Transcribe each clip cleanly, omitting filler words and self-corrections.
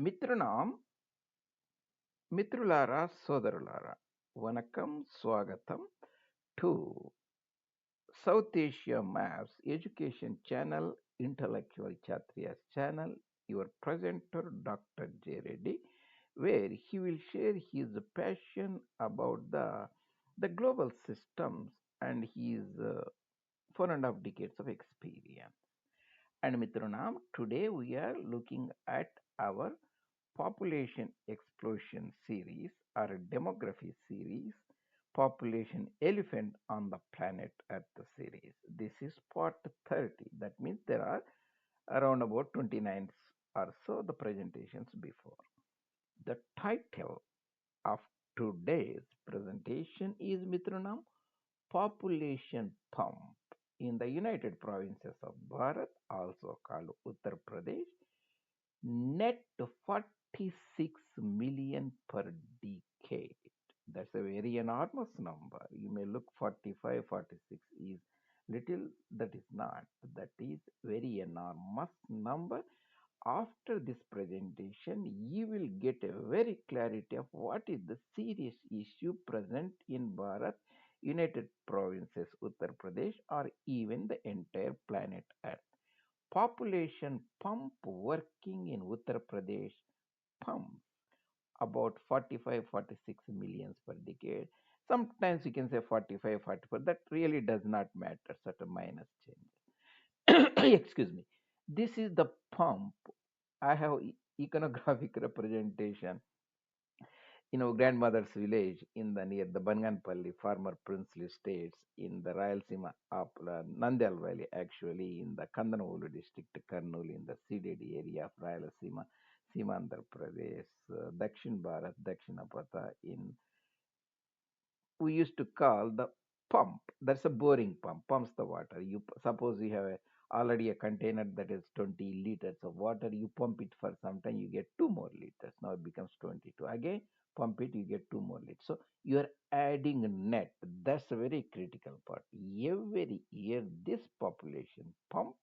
మిత్రునాం మిత్రులారా సోదరులారా వనకం స్వాగతం to South Asia Maps Education Channel Intellectual Chatriya's channel, your presenter Dr. J. Reddy, where he will share his passion about the global systems and his 4.5 decades of experience. And Mitranam, today we are looking at our population explosion series or a demography series, population elephant on the planet Earth series. This is part 30. That means there are around about 29 or so the presentations before. The title of today's presentation is Mitranam, population pump in the United Provinces of Bharat, also called Uttar Pradesh, net 46 million per decade. That's a very enormous number. You may look 45, 46 is little, that is not. That is very enormous number. After this presentation, you will get a very clarity of what is the serious issue present in Bharat, United Provinces, Uttar Pradesh, or even the entire planet Earth. Population pump working in Uttar Pradesh pumps about 45, 46 millions per decade. Sometimes you can say 45, 44. That really does not matter, such a minus change. Excuse me. This is the pump. I have iconographic representation in our grandmother's village in the near the Banganpalli former princely states in the Rayalaseema of Nandyal Valley, actually in the Kandanavolu district, Kurnool in the CDD area of Rayalaseema, Andhra Pradesh, Dakshin Bharat, Dakshinapatha in we used to call the pump. That's a boring pump, pumps the water. You suppose you have already a container that is 20 liters of water. You pump it for some time, you get 2 more liters. Now it becomes 22. Again, pump it, you get 2 more liters. So you are adding a net. That's a very critical part. Every year, this population pump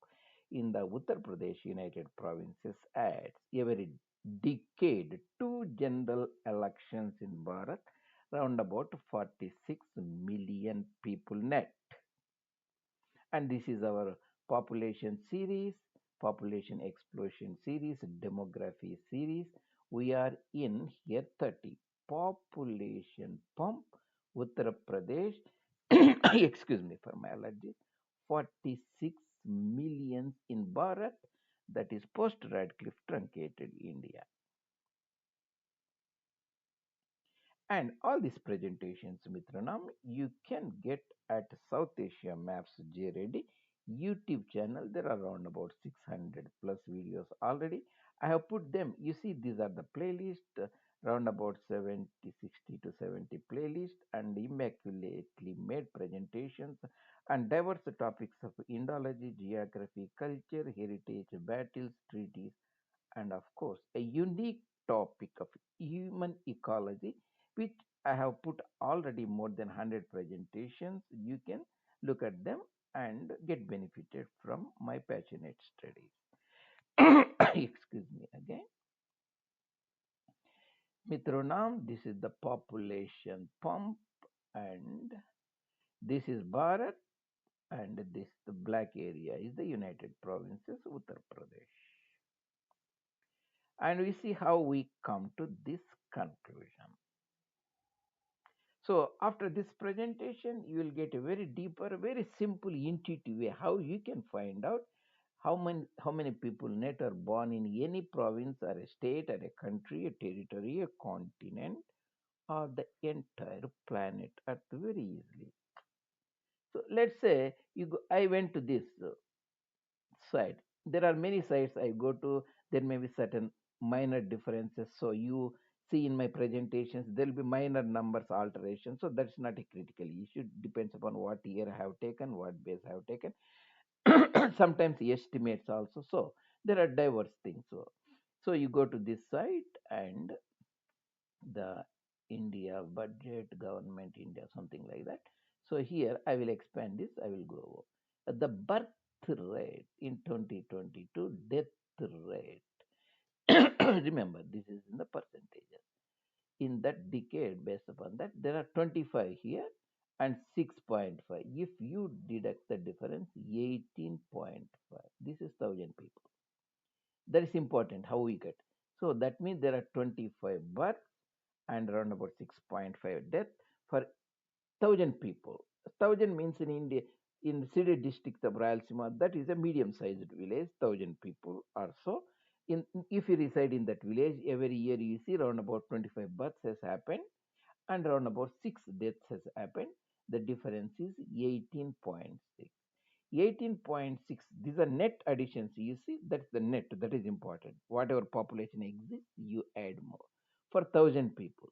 in the Uttar Pradesh United Provinces adds every decade two general elections in Bharat, round about 46 million people net. And this is our population series, population explosion series, demography series. We are in here 30. Population pump, Uttar Pradesh, excuse me for my allergies, 46 millions in Bharat, that is post Radcliffe truncated India. And all these presentations, Mitranam, you can get at South Asia Maps J. Reddy YouTube channel. There are around about 600 plus videos already. I have put them. You see, these are the playlist, around about 70, 60 to 70 playlist, and immaculately made presentations on diverse topics of Indology, geography, culture, heritage, battles, treaties, and of course, a unique topic of human ecology, which I have put already more than 100 presentations. You can look at them and get benefited from my passionate studies. Excuse me again. Mitronam, this is the population pump, and this is Bharat, and this the black area is the United Provinces, Uttar Pradesh. And we see how we come to this conclusion. So after this presentation, you will get a very deeper, very simple, intuitive way how you can find out how many people net are born in any province or a state or a country, a territory, a continent, or the entire planet Earth very easily. So let's say I went to this site. There are many sites I go to. There may be certain minor differences. So you see in my presentations, there will be minor numbers alterations. So that's not a critical issue. Depends upon what year I have taken, what base I have taken. Sometimes estimates also. So there are diverse things. So you go to this site and the India budget, government India, something like that. So here I will expand this. I will go over. The birth rate in 2022, death rate Remember, this is in the percentages. In that decade, based upon that, there are 25 here and 6.5. If you deduct the difference, 18.5. This is 1,000 people. That is important how we get. So that means there are 25 births and around about 6.5 death for 1,000 people. 1,000 means in India, in city district of Rayalaseema, that is a medium-sized village, 1,000 people or so. If you reside in that village, every year you see around about 25 births has happened and around about 6 deaths has happened. The difference is 18.6. 18.6, these are net additions. You see, that's the net, that is important. Whatever population exists, you add more for 1,000 people.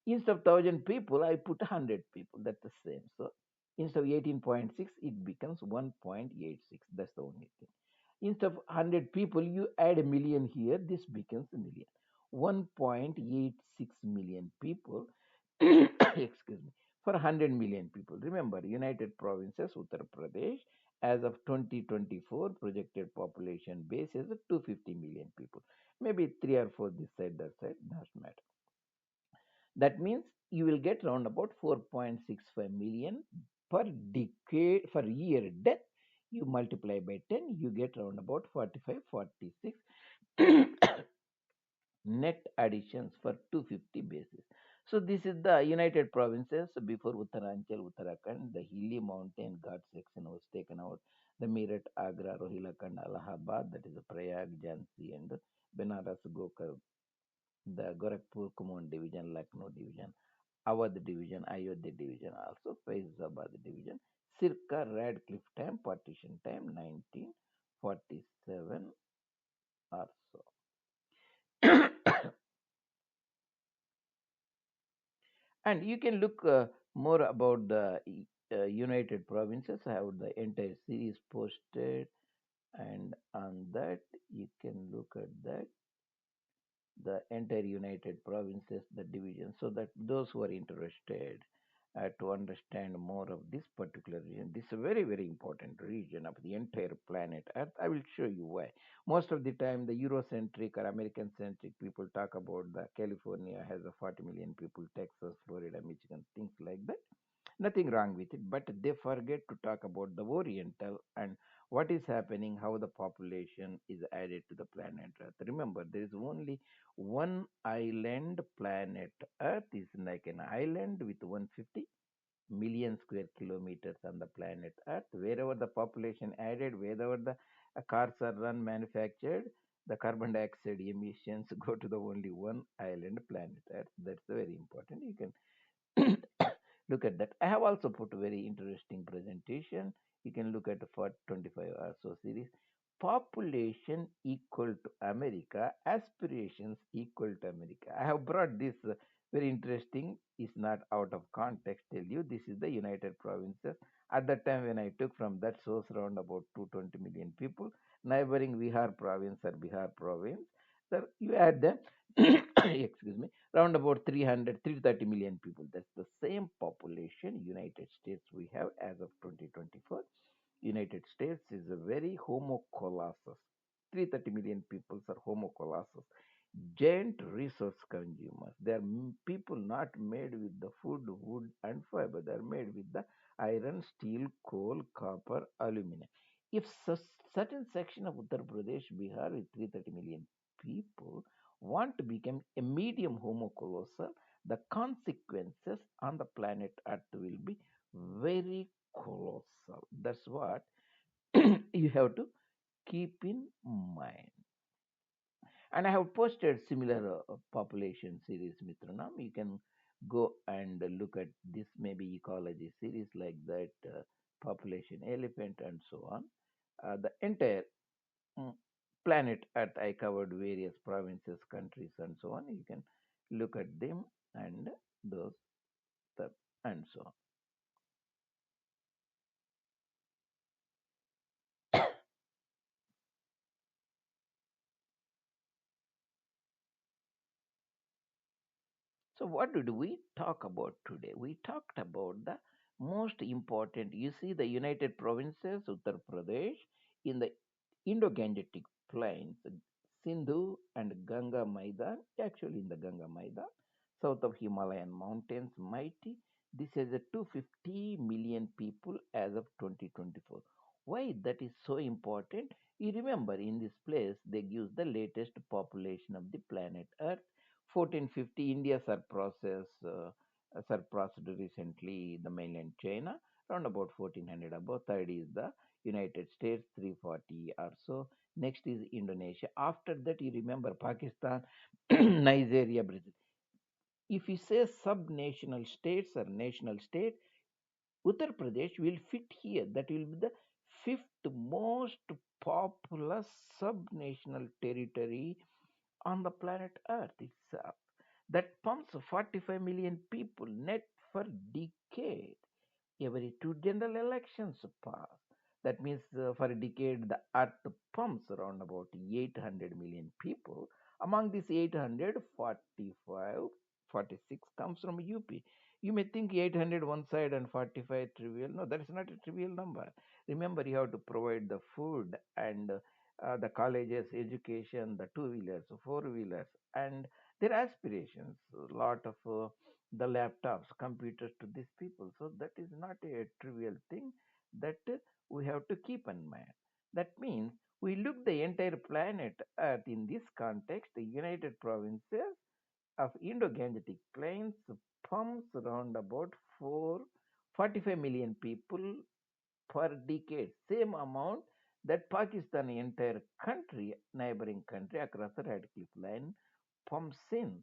Instead of 1,000 people, I put 100 people. That's the same. So instead of 18.6, it becomes 1.86. That's the only thing. Instead of 100 people, you add a million here. This becomes a million. 1.86 million people. Excuse me. For 100 million people. Remember, United Provinces, Uttar Pradesh, as of 2024, projected population base is 250 million people. Maybe three or four this side, that side, doesn't matter. That means you will get around about 4.65 million per decade for year death. You multiply by 10, you get around about 45, 46 net additions for 250 basis. So this is the United Provinces before Uttaranchal, Uttarakhand. The hilly mountain Ghat section was taken out. The Meerut, Agra, Rohilakand, Allahabad, that is the Prayag, Jhansi, and Benares, Gokar, the Gorakhpur, Kumon division, Lucknow division, Awadh division, Ayodhya division, also Faizabad division. Circa Radcliffe time, partition time, 1947 or so. And you can look more about the United Provinces. I have the entire series posted, and on that you can look at that the entire United Provinces, the division, so that those who are interested to understand more of this particular region, this is a very, very important region of the entire planet Earth. I will show you why. Most of the time, the Eurocentric or American centric people talk about the California has a 40 million people, Texas, Florida, Michigan, things like that. Nothing wrong with it, but they forget to talk about the Oriental and what is happening, how the population is added to the planet Earth. Remember, there is only one island. Planet Earth is like an island with 150 million square kilometers on the planet Earth. Wherever the population added, wherever the cars are run, manufactured, the carbon dioxide emissions go to the only one island, planet Earth. That's very important. You can look at that. I have also put a very interesting presentation. You can look at the for 25 or so series. Population equal to America, aspirations equal to America. I have brought this very interesting, is not out of context. Tell you this is the United Provinces. At that time, when I took from that source, around about 220 million people, neighboring Bihar province or Bihar province. So you add them, excuse me, around about 330 million people. That's the same population United States we have as of 2024. United States is a very Homo Colossus. 330 million people are Homo Colossus. Giant resource consumers. They are people not made with the food, wood, and fiber. They are made with the iron, steel, coal, copper, aluminum. If certain section of Uttar Pradesh, Bihar, with 330 million people want to become a medium Homo colossal, the consequences on the planet Earth will be very colossal. That's what you have to keep in mind. And I have posted similar population series, Mitranam. You can go and look at this, maybe ecology series like that, population elephant, and so on. The entire mm, planet Earth, I covered various provinces, countries, and so on. You can look at them and those stuff and so on. So, what did we talk about today? We talked about the most important. You see, the United Provinces, Uttar Pradesh, in the Indo-Gangetic Plains, Sindhu and Ganga Maidan, actually in the Ganga Maidan, south of Himalayan mountains, mighty. This has a 250 million people as of 2024. Why that is so important? You remember in this place they give the latest population of the planet Earth. 1450 India surpassed recently the mainland China around about 1400. About third is the United States 340 or so. Next is Indonesia. After that, you remember Pakistan, Nigeria, Brazil. If you say subnational states or national state, Uttar Pradesh will fit here. That will be the fifth most populous subnational territory on the planet Earth itself. That pumps 45 million people net for decade. Every two general elections pass. That means for a decade, the earth pumps around about 800 million people. Among these 800, 45, 46 comes from UP. You may think 800 one side and 45 trivial. No, that is not a trivial number. Remember, you have to provide the food and the colleges, education, the two wheelers, four wheelers, and their aspirations. A lot of the laptops, computers to these people. So that is not a trivial thing that we have to keep in mind. That means we look the entire planet Earth in this context, the United Provinces of Indo-Gangetic Plains pumps around about 45 million people per decade, same amount that Pakistan entire country, neighboring country across the Red Cliff Line pumps in.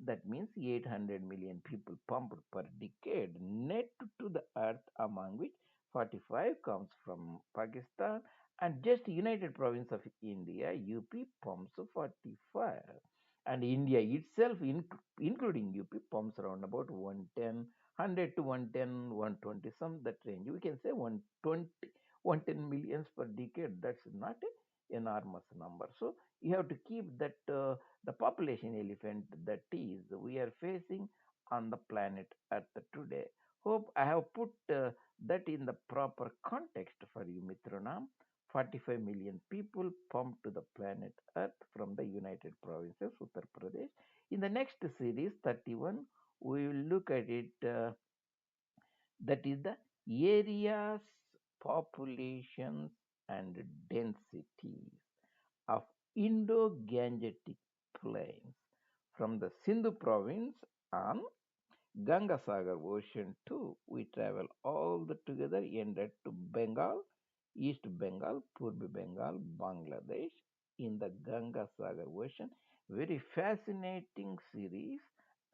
That means 800 million people pumped per decade net to the earth, among which 45 comes from Pakistan and just United Province of India, UP pumps 45. And India itself, including UP, pumps around about 110, 100 to 110, 120, some that range. We can say 120, 110 millions per decade. That's not an enormous number. So you have to keep that the population elephant that is we are facing on the planet Earth today. Hope I have put that in the proper context for you, Mitronam. 45 million people pumped to the planet Earth from the United Provinces, Uttar Pradesh. In the next series, 31, we will look at it. That is the areas, populations, and densities of Indo-Gangetic Plains from the Sindhu province on Ganga Sagar Ocean to we travel all the together ended to Bengal, East Bengal, Purbi Bengal, Bangladesh in the Ganga Sagar Ocean. Very fascinating series,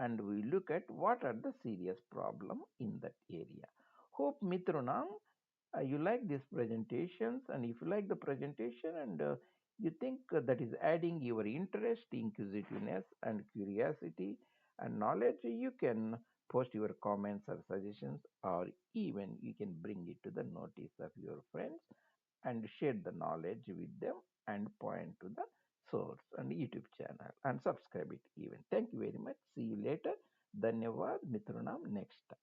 and we look at what are the serious problem in that area. Hope Mitronam you like these presentations, and if you like the presentation and you think that is adding your interest, inquisitiveness, and curiosity and knowledge, you can post your comments or suggestions, or even you can bring it to the notice of your friends and share the knowledge with them and point to the source and YouTube channel and subscribe it even. Thank you very much. See you later. Dhanyavad Mitronam next time.